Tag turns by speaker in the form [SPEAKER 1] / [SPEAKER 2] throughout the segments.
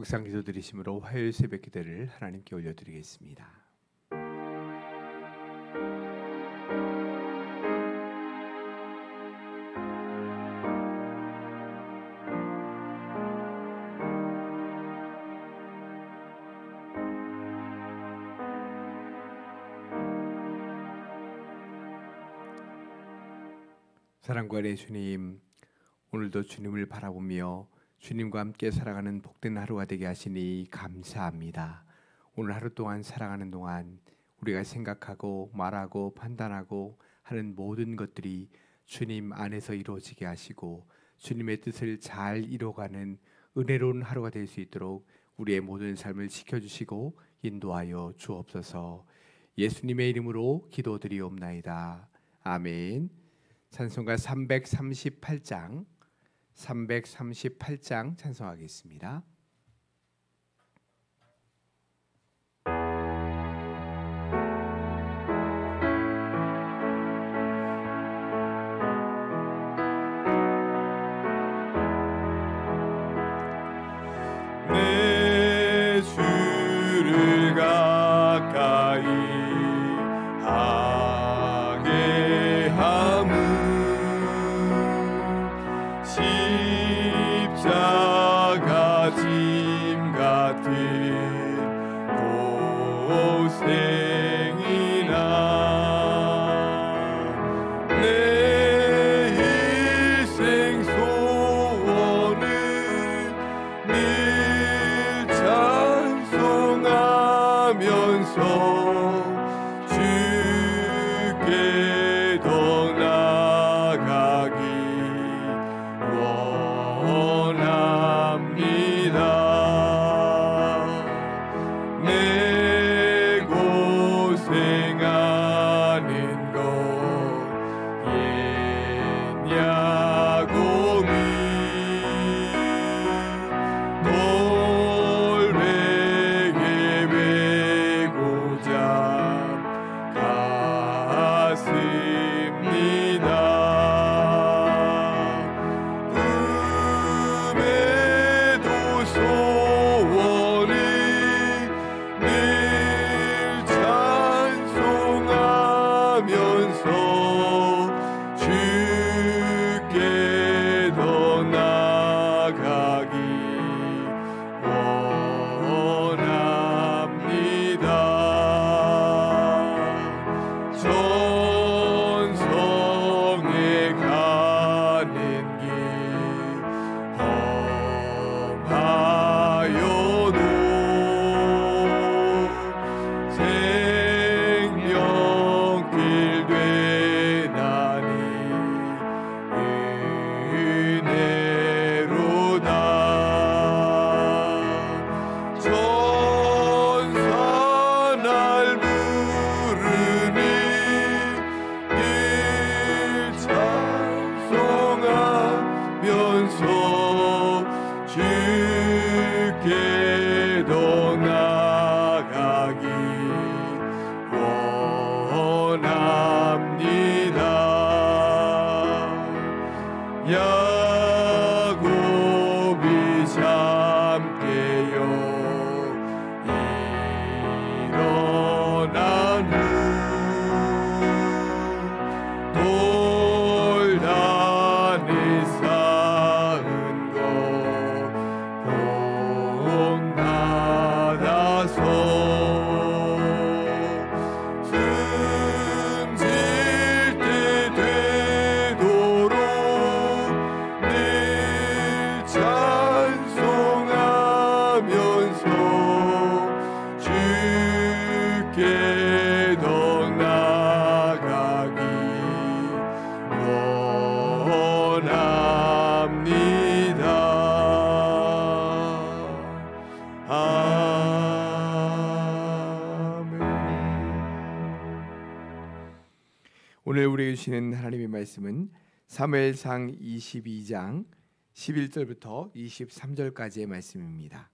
[SPEAKER 1] 묵상 기도 드리심으로 화요일 새벽 기도를 하나님께 올려드리겠습니다. 사랑과 은혜의 주님, 오늘도 주님을 바라보며 주님과 함께 살아가는 복된 하루가 되게 하시니 감사합니다. 오늘 하루 동안 살아가는 동안 우리가 생각하고 말하고 판단하고 하는 모든 것들이 주님 안에서 이루어지게 하시고 주님의 뜻을 잘 이뤄가는 은혜로운 하루가 될 수 있도록 우리의 모든 삶을 지켜주시고 인도하여 주옵소서. 예수님의 이름으로 기도드리옵나이다. 아멘. 찬송가 338장 찬송하겠습니다.
[SPEAKER 2] 내 주를 가까이 하게 함은 십자가 짐 같은 고생이나 내 일생 소원은 늘 찬송하면서 주께 더 나아가기 원합니다. 내 고생하는 것 옛야고미 돌베개 메고자 갔습니다. 꿈에도 소원이 늘 찬송하면서 주께 더 나아가기 원합니다. 천성에 가는 길 험하여도 생명길 되나니 은혜로다. 천사 날 부르니 늘 찬송하면서 주께 더 나아가기 원합니다. 야곱이 잠깨어 일어난 후 돌단을 쌓은 것 본받아서 숨질 때 되도록 늘 찬송하면서 주께 더 나아가기 원합니다. 아멘.
[SPEAKER 1] 오늘 우리에게 주시는 하나님의 말씀은 사무엘상 22장 11절부터 23절까지의 말씀입니다.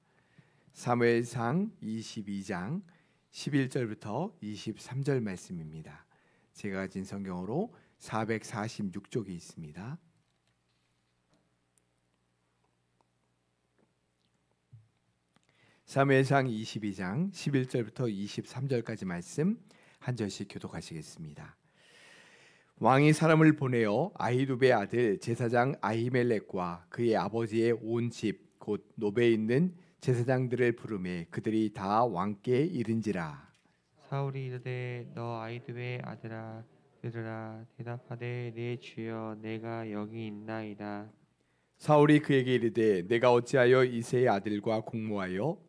[SPEAKER 1] 사무엘상 22장 11절부터 23절 말씀입니다. 제가 가진 성경으로 446쪽이 있습니다. 사무엘상 22장 11절부터 23절까지 말씀 한 절씩 교독하시겠습니다. 왕이 사람을 보내어 아히두베의 아들 제사장 아히멜렉과 그의 아버지의 온 집 곧 노베에 있는 제사장들을 부르매 그들이 다 왕께 이른지라.
[SPEAKER 3] 사울이 이르되 너 아히두베의 아들아 들으라. 대답하되 내 주여 내가 여기 있나이다.
[SPEAKER 1] 사울이 그에게 이르되 내가 어찌하여 이새의 아들과 공모하여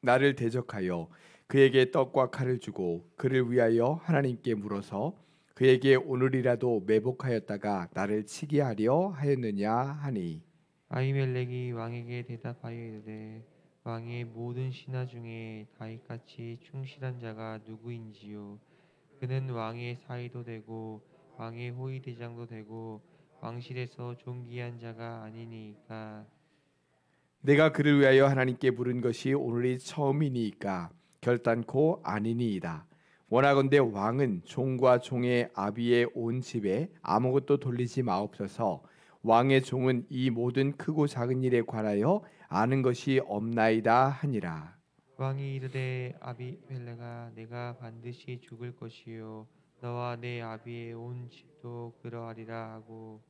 [SPEAKER 1] 나를 대적하여 그에게 떡과 칼을 주고 그를 위하여 하나님께 물어서 그에게 오늘이라도 매복하였다가 나를 치게 하려 하였느냐 하니.
[SPEAKER 3] 아히멜렉이 왕에게 대답하여 이르되 왕의 모든 신하 중에 다윗같이 충실한 자가 누구인지요. 그는 왕의 사위도 되고 왕의 호위 대장도 되고 왕실에서 존귀한 자가 아니니까.
[SPEAKER 1] 내가 그를 위하여 하나님께 물은 것이 오늘이 처음이니까 결단코 아니니이다. 원하건대 왕은 종과 종의 아비의 온 집에 아무것도 돌리지 마옵소서. 왕의 종은 이 모든 크고 작은 일에 관하여 아는 것이 없나이다 하니라.
[SPEAKER 3] 왕이 이르되 아비멜렉아 내가 반드시 죽을 것이요 너와 내 아비의 온 집도 그러하리라 하고.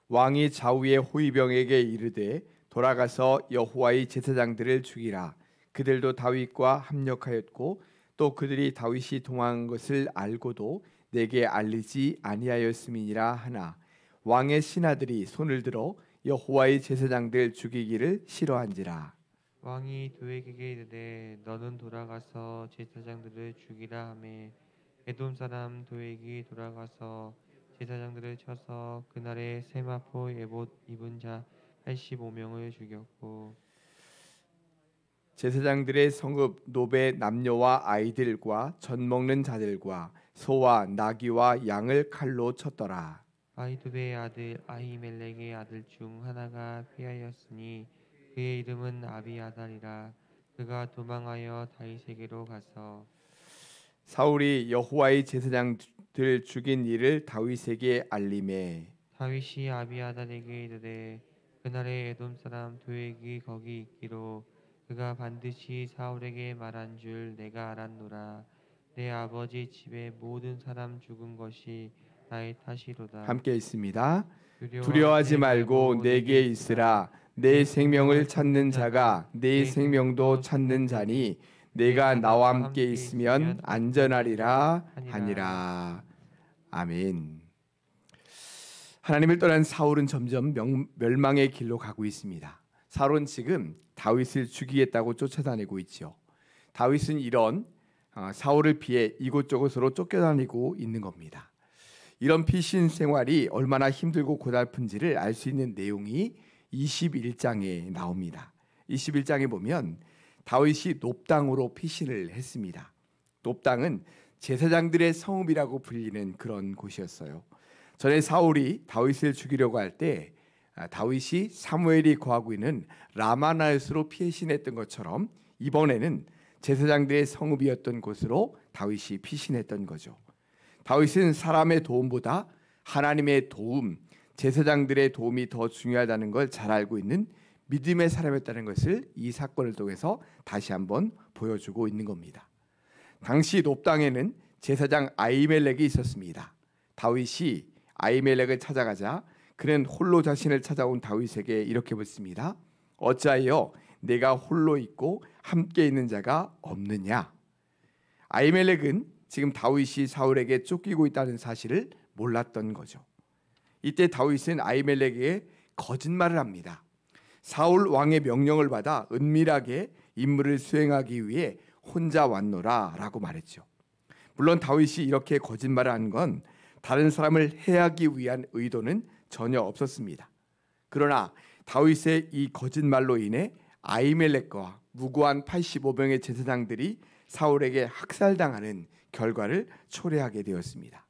[SPEAKER 1] 왕이 좌우의 호위병에게 이르되 돌아가서 여호와의 제사장들을 죽이라. 그들도 다윗과 합력하였고 또 그들이 다윗이 동행한 것을 알고도 내게 알리지 아니하였음이니라 하나. 왕의 신하들이 손을 들어 여호와의 제사장들 죽이기를 싫어한지라.
[SPEAKER 3] 왕이 도액에게 이르되 너는 돌아가서 제사장들을 죽이라 하매 에돔 사람 도액이 돌아가서 제사장들을 쳐서 그날에 세마포 에봇 입은 자 85명을 죽였고.
[SPEAKER 1] 제사장들의 성읍 노베 남녀와 아이들과 젖 먹는 자들과 소와 나귀와 양을 칼로 쳤더라.
[SPEAKER 3] 아히두베의 아들 아히멜렉의 아들 중 하나가 피하였으니 그의 이름은 아비아달이라. 그가 도망하여 다윗에게로 가서
[SPEAKER 1] 사울이 여호와의 제사장들 죽인 일을 다윗에게 알림해
[SPEAKER 3] 다윗이 아비아달에게 이르되 그날에 에돔 사람 도액이 거기 있기로 그가 반드시 사울에게 말한 줄 내가 알았노라. 내 아버지 집의 모든 사람 죽은 것이 나의 탓이로다.
[SPEAKER 1] 함께 있습니다. 두려워하지 말고 내게 있으라. 내 생명을 찾는 자가 내 생명도 찾는 자니 내가 나와 함께 있으면 안전하리라 하니라. 아멘. 하나님을 떠난 사울은 점점 멸망의 길로 가고 있습니다. 사울은 지금 다윗을 죽이겠다고 쫓아다니고 있죠. 다윗은 이런 사울을 피해 이곳저곳으로 쫓겨다니고 있는 겁니다. 이런 피신 생활이 얼마나 힘들고 고달픈지를 알 수 있는 내용이 21장에 나옵니다. 21장에 보면 다윗이 놉당으로 피신을 했습니다. 놉당은 제사장들의 성읍이라고 불리는 그런 곳이었어요. 전에 사울이 다윗을 죽이려고 할 때 다윗이 사무엘이 거하고 있는 라마나요스로 피신했던 것처럼 이번에는 제사장들의 성읍이었던 곳으로 다윗이 피신했던 거죠. 다윗은 사람의 도움보다 하나님의 도움, 제사장들의 도움이 더 중요하다는 걸 잘 알고 있는 믿음의 사람이었다는 것을 이 사건을 통해서 다시 한번 보여주고 있는 겁니다. 당시 놉당에는 제사장 아히멜렉이 있었습니다. 다윗이 아히멜렉을 찾아가자 그는 홀로 자신을 찾아온 다윗에게 이렇게 묻습니다. 어찌하여 내가 홀로 있고 함께 있는 자가 없느냐? 아히멜렉은 지금 다윗이 사울에게 쫓기고 있다는 사실을 몰랐던 거죠. 이때 다윗은 아히멜렉에게 거짓말을 합니다. 사울 왕의 명령을 받아 은밀하게 임무를 수행하기 위해 혼자 왔노라 라고 말했죠. 물론 다윗이 이렇게 거짓말을 한 건 다른 사람을 해하기 위한 의도는 전혀 없었습니다. 그러나 다윗의 이 거짓말로 인해 아히멜렉과 무고한 85명의 제사장들이 사울에게 학살당하는 결과를 초래하게 되었습니다.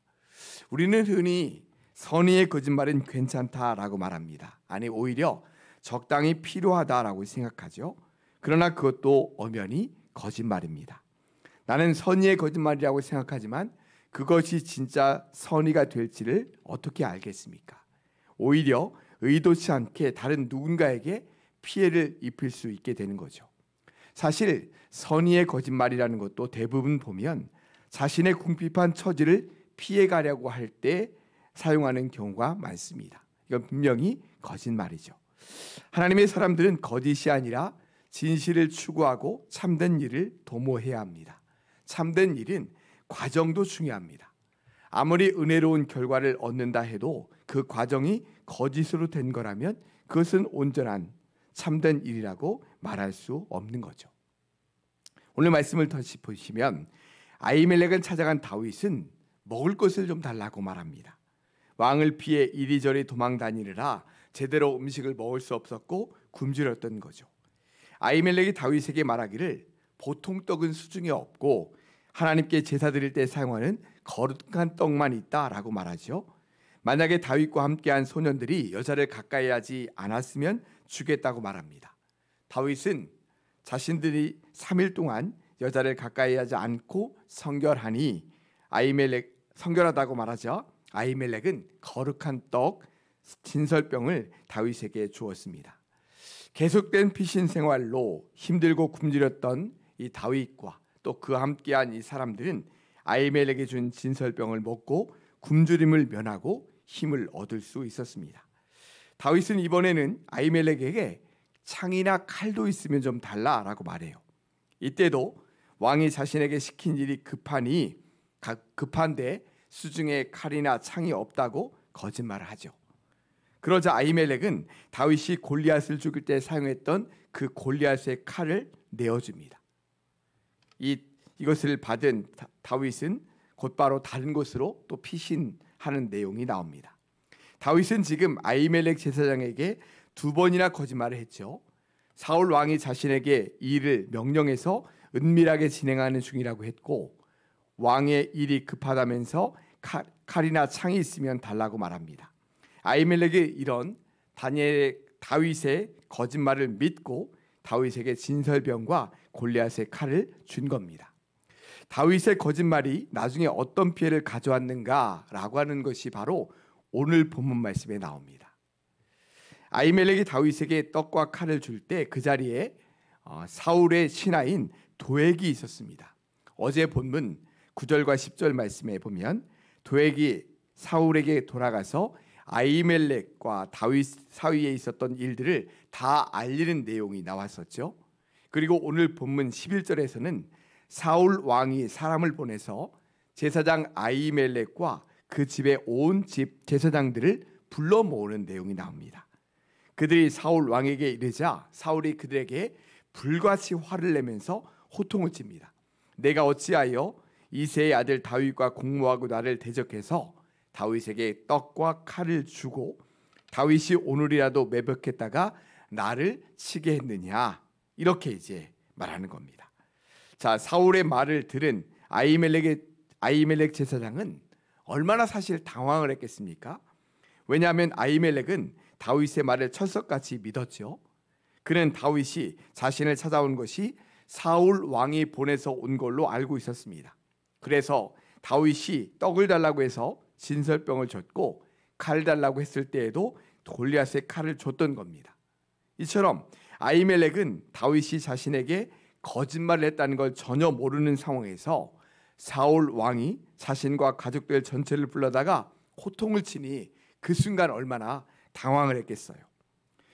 [SPEAKER 1] 우리는 흔히 선의의 거짓말은 괜찮다라고 말합니다. 아니 오히려 적당히 필요하다라고 생각하죠. 그러나 그것도 엄연히 거짓말입니다. 나는 선의의 거짓말이라고 생각하지만 그것이 진짜 선의가 될지를 어떻게 알겠습니까? 오히려 의도치 않게 다른 누군가에게 피해를 입힐 수 있게 되는 거죠. 사실 선의의 거짓말이라는 것도 대부분 보면 자신의 궁핍한 처지를 피해가려고 할 때 사용하는 경우가 많습니다. 이건 분명히 거짓말이죠. 하나님의 사람들은 거짓이 아니라 진실을 추구하고 참된 일을 도모해야 합니다. 참된 일은 과정도 중요합니다. 아무리 은혜로운 결과를 얻는다 해도 그 과정이 거짓으로 된 거라면 그것은 온전한 참된 일이라고 말할 수 없는 거죠. 오늘 말씀을 다시 보시면 아히멜렉을 찾아간 다윗은 먹을 것을 좀 달라고 말합니다. 왕을 피해 이리저리 도망 다니느라 제대로 음식을 먹을 수 없었고 굶주렸던 거죠. 아히멜렉이 다윗에게 말하기를 보통 떡은 수중에 없고 하나님께 제사 드릴 때 사용하는 거룩한 떡만 있다라고 말하죠. 만약에 다윗과 함께한 소년들이 여자를 가까이 하지 않았으면 죽겠다고 말합니다. 다윗은 자신들이 3일 동안 여자를 가까이 하지 않고 성결하니 성결하다고 말하죠. 아히멜렉은 거룩한 떡 진설병을 다윗에게 주었습니다. 계속된 피신 생활로 힘들고 굶주렸던 이 다윗과 또 그와 함께한 이 사람들은 아히멜렉이 준 진설병을 먹고 굶주림을 면하고 힘을 얻을 수 있었습니다. 다윗은 이번에는 아히멜렉에게 창이나 칼도 있으면 좀 달라라고 말해요. 이때도 왕이 자신에게 시킨 일이 급한데 수중에 칼이나 창이 없다고 거짓말을 하죠. 그러자 아히멜렉은 다윗이 골리앗을 죽일 때 사용했던 그 골리앗의 칼을 내어줍니다. 이것을 받은 다윗은 곧바로 다른 곳으로 또 피신하는 내용이 나옵니다. 다윗은 지금 아히멜렉 제사장에게 2번이나 거짓말을 했죠. 사울 왕이 자신에게 이 일을 명령해서 은밀하게 진행하는 중이라고 했고 왕의 일이 급하다면서 칼이나 창이 있으면 달라고 말합니다. 아히멜렉이 이런 다윗의 거짓말을 믿고 다윗에게 진설병과 골리앗의 칼을 준 겁니다. 다윗의 거짓말이 나중에 어떤 피해를 가져왔는가라고 하는 것이 바로 오늘 본문 말씀에 나옵니다. 아히멜렉이 다윗에게 떡과 칼을 줄 때 그 자리에 사울의 신하인 도액이 있었습니다. 어제 본문 9절과 10절 말씀에 보면 도액이 사울에게 돌아가서 아히멜렉과 다윗 사이에 있었던 일들을 다 알리는 내용이 나왔었죠. 그리고 오늘 본문 11절에서는 사울 왕이 사람을 보내서 제사장 아히멜렉과 그 집의 온 집 제사장들을 불러 모으는 내용이 나옵니다. 그들이 사울 왕에게 이르자 사울이 그들에게 불같이 화를 내면서 호통을 칩니다. 내가 어찌하여 이새의 아들 다윗과 공모하고 나를 대적해서 다윗에게 떡과 칼을 주고 다윗이 오늘이라도 매복했다가 나를 치게 했느냐, 이렇게 이제 말하는 겁니다. 자, 사울의 말을 들은 아히멜렉 제사장은 얼마나 사실 당황을 했겠습니까? 왜냐하면 아히멜렉은 다윗의 말을 철석같이 믿었죠. 그는 다윗이 자신을 찾아온 것이 사울 왕이 보내서 온 걸로 알고 있었습니다. 그래서 다윗이 떡을 달라고 해서 진설병을 줬고 칼 달라고 했을 때에도 골리앗의 칼을 줬던 겁니다. 이처럼 아히멜렉은 다윗이 자신에게 거짓말을 했다는 걸 전혀 모르는 상황에서 사울 왕이 자신과 가족들 전체를 불러다가 호통을 치니 그 순간 얼마나 당황을 했겠어요.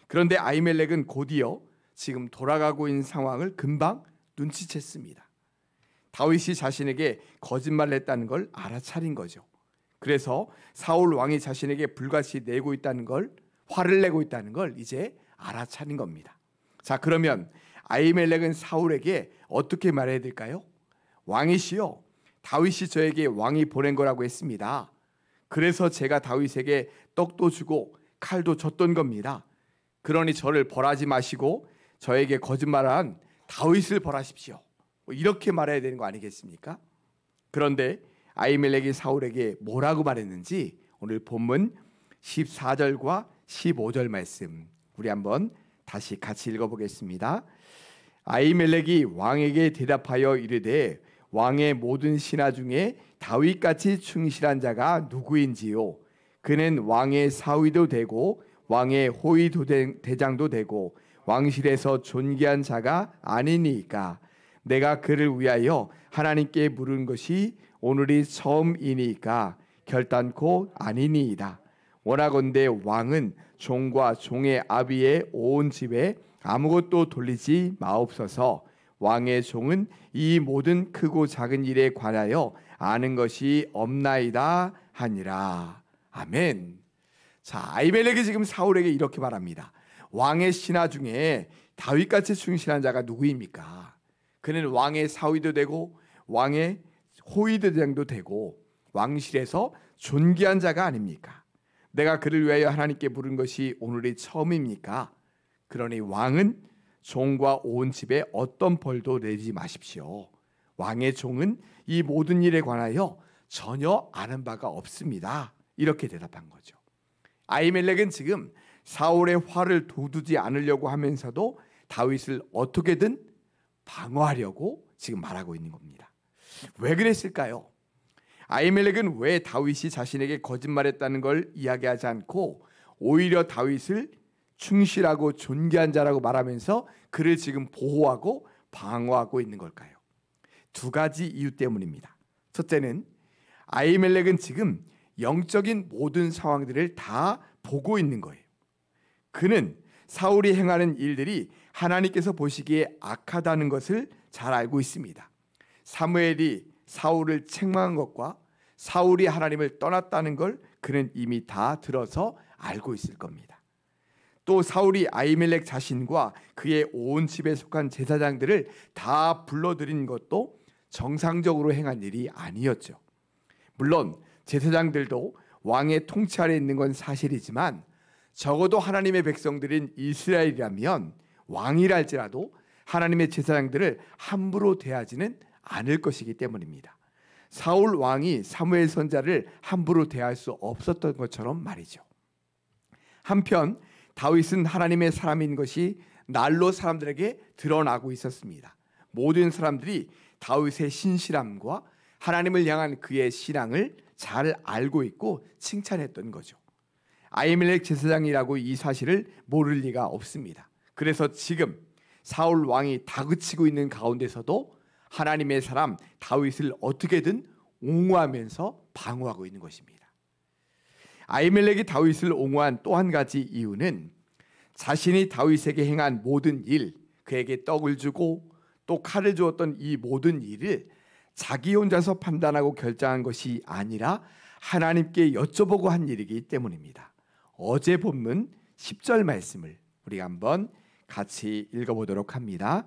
[SPEAKER 1] 그런데 아히멜렉은 곧이어 지금 돌아가고 있는 상황을 금방 눈치챘습니다. 다윗이 자신에게 거짓말을 했다는 걸 알아차린 거죠. 그래서 사울 왕이 자신에게 불같이 내고 있다는 걸, 화를 내고 있다는 걸 이제 알아차린 겁니다. 자, 그러면 아히멜렉은 사울에게 어떻게 말해야 될까요? 왕이시여, 다윗이 저에게 왕이 보낸 거라고 했습니다. 그래서 제가 다윗에게 떡도 주고 칼도 줬던 겁니다. 그러니 저를 벌하지 마시고 저에게 거짓말한 다윗을 벌하십시오. 이렇게 말해야 되는 거 아니겠습니까? 그런데 아히멜렉이 사울에게 뭐라고 말했는지 오늘 본문 14절과 15절 말씀 우리 한번 다시 같이 읽어보겠습니다. 아히멜렉이 왕에게 대답하여 이르되 왕의 모든 신하 중에 다윗같이 충실한 자가 누구인지요? 그는 왕의 사위도 되고 왕의 호위 대장도 되고 왕실에서 존귀한 자가 아니니까 내가 그를 위하여 하나님께 물은 것이 오늘이 처음이니까 결단코 아니니이다. 원하건대 왕은 종과 종의 아비의 온 집에 아무것도 돌리지 마옵소서. 왕의 종은 이 모든 크고 작은 일에 관하여 아는 것이 없나이다 하니라. 아멘. 자, 아히멜렉이 지금 사울에게 이렇게 말합니다. 왕의 신하 중에 다윗같이 충실한 자가 누구입니까? 그는 왕의 사위도 되고 왕의 호위대장도 되고 왕실에서 존귀한 자가 아닙니까? 내가 그를 위하여 하나님께 물은 것이 오늘이 처음입니까? 그러니 왕은 종과 온 집에 어떤 벌도 내지 마십시오. 왕의 종은 이 모든 일에 관하여 전혀 아는 바가 없습니다. 이렇게 대답한 거죠. 아히멜렉은 지금 사울의 화를 돋우지 않으려고 하면서도 다윗을 어떻게든 방어하려고 지금 말하고 있는 겁니다. 왜 그랬을까요? 아히멜렉은 왜 다윗이 자신에게 거짓말했다는 걸 이야기하지 않고 오히려 다윗을 충실하고 존귀한 자라고 말하면서 그를 지금 보호하고 방어하고 있는 걸까요? 두 가지 이유 때문입니다. 첫째는 아히멜렉은 지금 영적인 모든 상황들을 다 보고 있는 거예요. 그는 사울이 행하는 일들이 하나님께서 보시기에 악하다는 것을 잘 알고 있습니다. 사무엘이 사울을 책망한 것과 사울이 하나님을 떠났다는 걸 그는 이미 다 들어서 알고 있을 겁니다. 또 사울이 아히멜렉 자신과 그의 온 집에 속한 제사장들을 다 불러들인 것도 정상적으로 행한 일이 아니었죠. 물론 제사장들도 왕의 통치 아래 있는 건 사실이지만 적어도 하나님의 백성들인 이스라엘이라면 왕이랄지라도 하나님의 제사장들을 함부로 대하지는 않을 것이기 때문입니다. 사울 왕이 사무엘 선지자를 함부로 대할 수 없었던 것처럼 말이죠. 한편 다윗은 하나님의 사람인 것이 날로 사람들에게 드러나고 있었습니다. 모든 사람들이 다윗의 신실함과 하나님을 향한 그의 신앙을 잘 알고 있고 칭찬했던 거죠. 아히멜렉 제사장이라고 이 사실을 모를 리가 없습니다. 그래서 지금 사울 왕이 다그치고 있는 가운데서도 하나님의 사람 다윗을 어떻게든 옹호하면서 방어하고 있는 것입니다. 아히멜렉이 다윗을 옹호한 또 한 가지 이유는 자신이 다윗에게 행한 모든 일, 그에게 떡을 주고 또 칼을 주었던 이 모든 일을 자기 혼자서 판단하고 결정한 것이 아니라 하나님께 여쭤보고 한 일이기 때문입니다. 어제 본문 10절 말씀을 우리가 한번 같이 읽어보도록 합니다.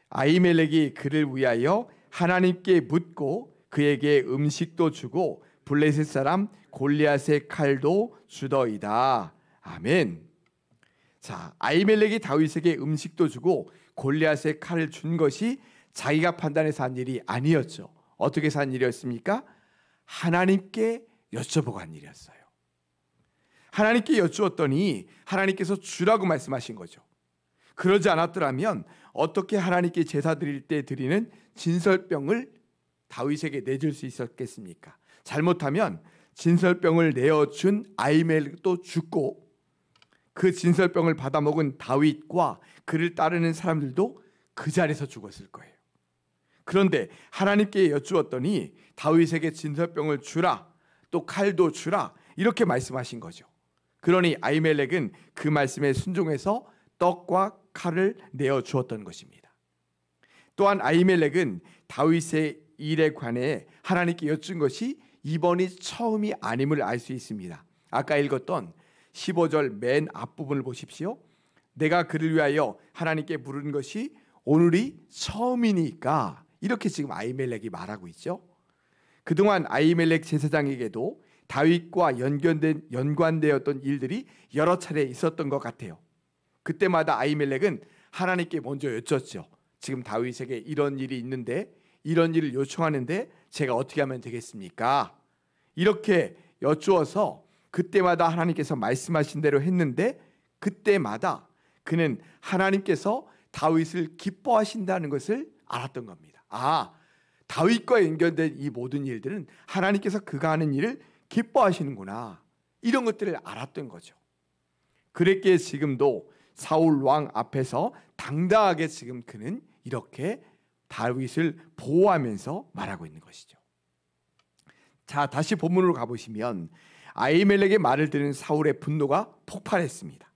[SPEAKER 1] 아히멜렉이 그를 위하여 하나님께 묻고 그에게 음식도 주고 블레셋 사람 골리앗의 칼도 주더이다. 아멘. 자, 아히멜렉이 다윗에게 음식도 주고 골리앗의 칼을 준 것이 자기가 판단해서 한 일이 아니었죠. 어떻게 산 일이었습니까? 하나님께 여쭤보고 한 일이었어요. 하나님께 여쭈었더니 하나님께서 주라고 말씀하신 거죠. 그러지 않았더라면 어떻게 하나님께 제사 드릴 때 드리는 진설병을 다윗에게 내줄 수 있었겠습니까? 잘못하면 진설병을 내어준 아히멜렉도 죽고 그 진설병을 받아먹은 다윗과 그를 따르는 사람들도 그 자리에서 죽었을 거예요. 그런데 하나님께 여쭈었더니 다윗에게 진설병을 주라, 또 칼도 주라, 이렇게 말씀하신 거죠. 그러니 아히멜렉은 그 말씀에 순종해서 떡과 칼을 내어 주었던 것입니다. 또한 아히멜렉은 다윗의 일에 관해 하나님께 여쭌 것이 이번이 처음이 아님을 알 수 있습니다. 아까 읽었던 15절 맨 앞부분을 보십시오. 내가 그를 위하여 하나님께 부른 것이 오늘이 처음이니까, 이렇게 지금 아히멜렉이 말하고 있죠. 그동안 아히멜렉 제사장에게도 다윗과 연관되었던 일들이 여러 차례 있었던 것 같아요. 그때마다 아히멜렉은 하나님께 먼저 여쭙죠. 지금 다윗에게 이런 일이 있는데, 이런 일을 요청하는데 제가 어떻게 하면 되겠습니까? 이렇게 여쭈어서 그때마다 하나님께서 말씀하신 대로 했는데, 그때마다 그는 하나님께서 다윗을 기뻐하신다는 것을 알았던 겁니다. 아, 다윗과 연결된 이 모든 일들은 하나님께서 그가 하는 일을 기뻐하시는구나, 이런 것들을 알았던 거죠. 그랬기에 지금도 사울 왕 앞에서 당당하게 지금 그는 이렇게 다윗을 보호하면서 말하고 있는 것이죠. 자, 다시 본문으로 가보시면 아히멜렉의 말을 들은 사울의 분노가 폭발했습니다.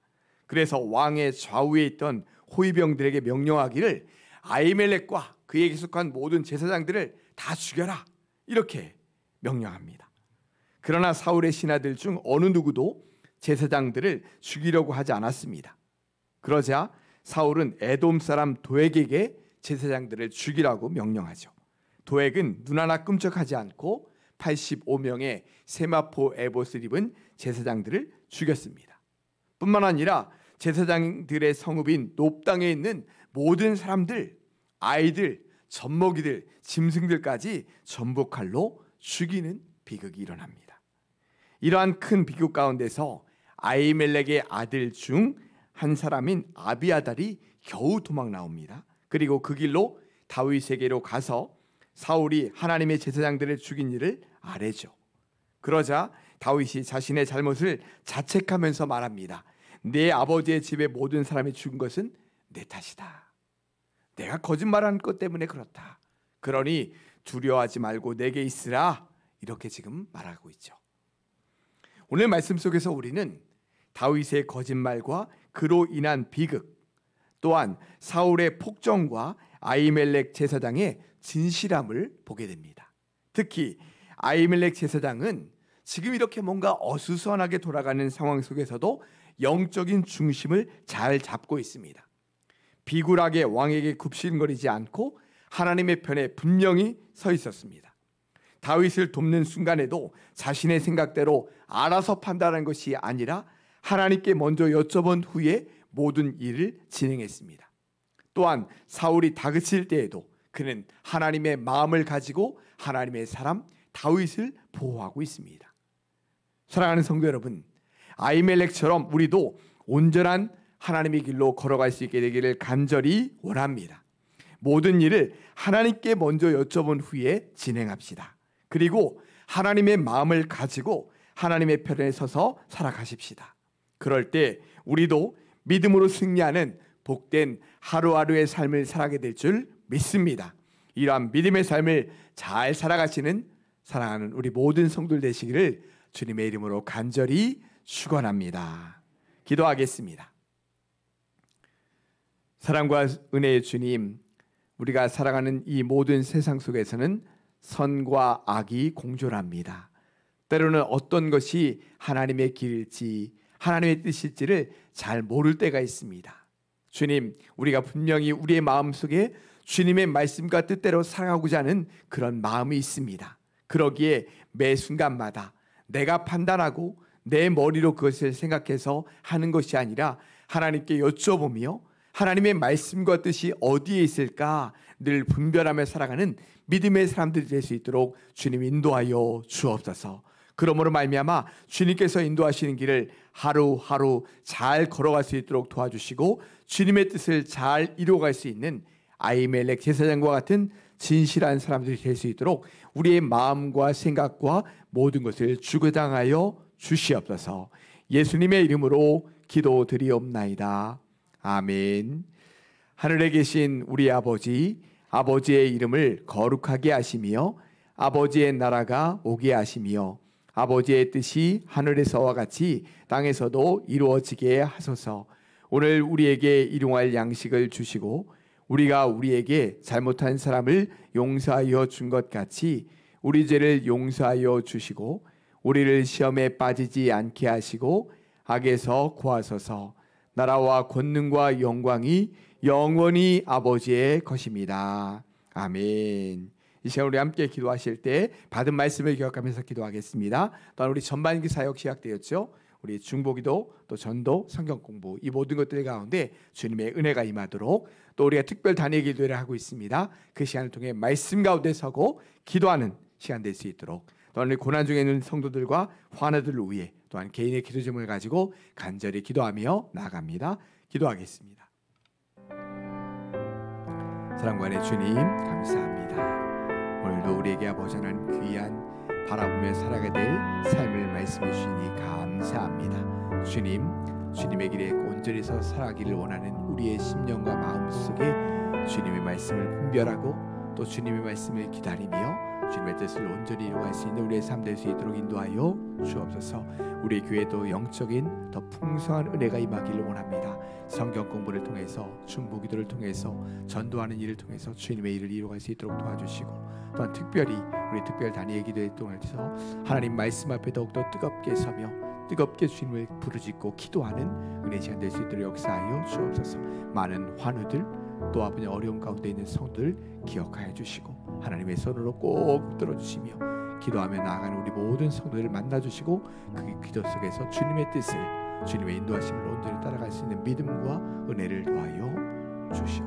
[SPEAKER 1] 그래서 왕의 좌우에 있던 호위병들에게 명령하기를 아히멜렉과 그에게 속한 모든 제사장들을 다 죽여라, 이렇게 명령합니다. 그러나 사울의 신하들 중 어느 누구도 제사장들을 죽이려고 하지 않았습니다. 그러자 사울은 에돔 사람 도액에게 제사장들을 죽이라고 명령하죠. 도액은 눈 하나 끔찍하지 않고 85명의 세마포 에봇을 입은 제사장들을 죽였습니다. 뿐만 아니라 제사장들의 성읍인 놉당에 있는 모든 사람들, 아이들, 젖먹이들, 짐승들까지 전부 칼로 죽이는 비극이 일어납니다. 이러한 큰 비극 가운데서 아히멜렉의 아들 중 한 사람인 아비아달이 겨우 도망 나옵니다. 그리고 그 길로 다윗에게로 가서 사울이 하나님의 제사장들을 죽인 일을 아뢰죠. 그러자 다윗이 자신의 잘못을 자책하면서 말합니다. 내 아버지의 집의 모든 사람이 죽은 것은 내 탓이다. 내가 거짓말한 것 때문에 그렇다. 그러니 두려워하지 말고 내게 있으라. 이렇게 지금 말하고 있죠. 오늘 말씀 속에서 우리는 다윗의 거짓말과 그로 인한 비극, 또한 사울의 폭정과 아히멜렉 제사장의 진실함을 보게 됩니다. 특히 아히멜렉 제사장은 지금 이렇게 뭔가 어수선하게 돌아가는 상황 속에서도 영적인 중심을 잘 잡고 있습니다. 비굴하게 왕에게 굽신거리지 않고 하나님의 편에 분명히 서 있었습니다. 다윗을 돕는 순간에도 자신의 생각대로 알아서 판단한 것이 아니라 하나님께 먼저 여쭤본 후에 모든 일을 진행했습니다. 또한 사울이 다그칠 때에도 그는 하나님의 마음을 가지고 하나님의 사람 다윗을 보호하고 있습니다. 사랑하는 성도 여러분, 아히멜렉처럼 우리도 온전한 하나님의 길로 걸어갈 수 있게 되기를 간절히 원합니다. 모든 일을 하나님께 먼저 여쭤본 후에 진행합시다. 그리고 하나님의 마음을 가지고 하나님의 편에 서서 살아가십시다. 그럴 때 우리도 믿음으로 승리하는 복된 하루하루의 삶을 살아가게 될 줄 믿습니다. 이러한 믿음의 삶을 잘 살아가시는 사랑하는 우리 모든 성도들 되시기를 주님의 이름으로 간절히 축원합니다. 기도하겠습니다. 사랑과 은혜의 주님, 우리가 살아가는 이 모든 세상 속에서는 선과 악이 공존합니다. 때로는 어떤 것이 하나님의 길일지 하나님의 뜻일지를 잘 모를 때가 있습니다. 주님, 우리가 분명히 우리의 마음속에 주님의 말씀과 뜻대로 살아가고자 하는 그런 마음이 있습니다. 그러기에 매 순간마다 내가 판단하고 내 머리로 그것을 생각해서 하는 것이 아니라 하나님께 여쭤보며 하나님의 말씀과 뜻이 어디에 있을까 늘 분별하며 살아가는 믿음의 사람들이 될 수 있도록 주님 인도하여 주옵소서. 그러므로 말미암아 주님께서 인도하시는 길을 하루하루 잘 걸어갈 수 있도록 도와주시고 주님의 뜻을 잘 이루어갈 수 있는 아히멜렉 제사장과 같은 진실한 사람들이 될 수 있도록 우리의 마음과 생각과 모든 것을 주거당하여 주시옵소서. 예수님의 이름으로 기도드리옵나이다. 아멘. 하늘에 계신 우리 아버지, 아버지의 이름을 거룩하게 하시며 아버지의 나라가 오게 하시며 아버지의 뜻이 하늘에서와 같이 땅에서도 이루어지게 하소서. 오늘 우리에게 일용할 양식을 주시고 우리가 우리에게 잘못한 사람을 용서하여 준 것 같이 우리 죄를 용서하여 주시고 우리를 시험에 빠지지 않게 하시고 악에서 구하소서. 나라와 권능과 영광이 영원히 아버지의 것입니다. 아멘. 이 시간 우리 함께 기도하실 때 받은 말씀을 기억하면서 기도하겠습니다. 또한 우리 전반기 사역 시작되었죠. 우리 중보기도 또 전도 성경 공부 이 모든 것들 가운데 주님의 은혜가 임하도록 또 우리가 특별 단위 기도를 하고 있습니다. 그 시간을 통해 말씀 가운데 서고 기도하는 시간 될 수 있도록 또한 우리 고난 중에 있는 성도들과 환우들을 위해 또한 개인의 기도 제목을 가지고 간절히 기도하며 나아갑니다. 기도하겠습니다. 사랑관의 주님 감사합니다. 오늘도 우리에게 아버지 하나님 귀한 바라보며 살아가야 될 삶을 말씀해 주시니 감사합니다. 주님, 주님의 길에 온전히 서 살아가기를 원하는 우리의 심령과 마음속에 주님의 말씀을 분별하고 또 주님의 말씀을 기다리며 주님의 뜻을 온전히 이루어갈 수 있는 우리의 삶 될 수 있도록 인도하여 주옵소서. 우리 교회도 영적인 더 풍성한 은혜가 임하기를 원합니다. 성경 공부를 통해서 중보기도를 통해서 전도하는 일을 통해서 주님의 일을 이루어갈 수 있도록 도와주시고 또한 특별히 우리 특별 단위의 기도에 통해서 하나님 말씀 앞에 더욱더 뜨겁게 서며 뜨겁게 주님을 부르짖고 기도하는 은혜 시간 될 수 있도록 역사하여 주옵소서. 많은 환우들 또 아버지 어려움 가운데 있는 성도들 기억하여 주시고 하나님의 손으로 꼭 들어주시며 기도하며 나아가는 우리 모든 성도들을 만나주시고 그 기도 속에서 주님의 뜻을 주님의 인도하심을 온전히 따라갈 수 있는 믿음과 은혜를 더하여 주시옵소서.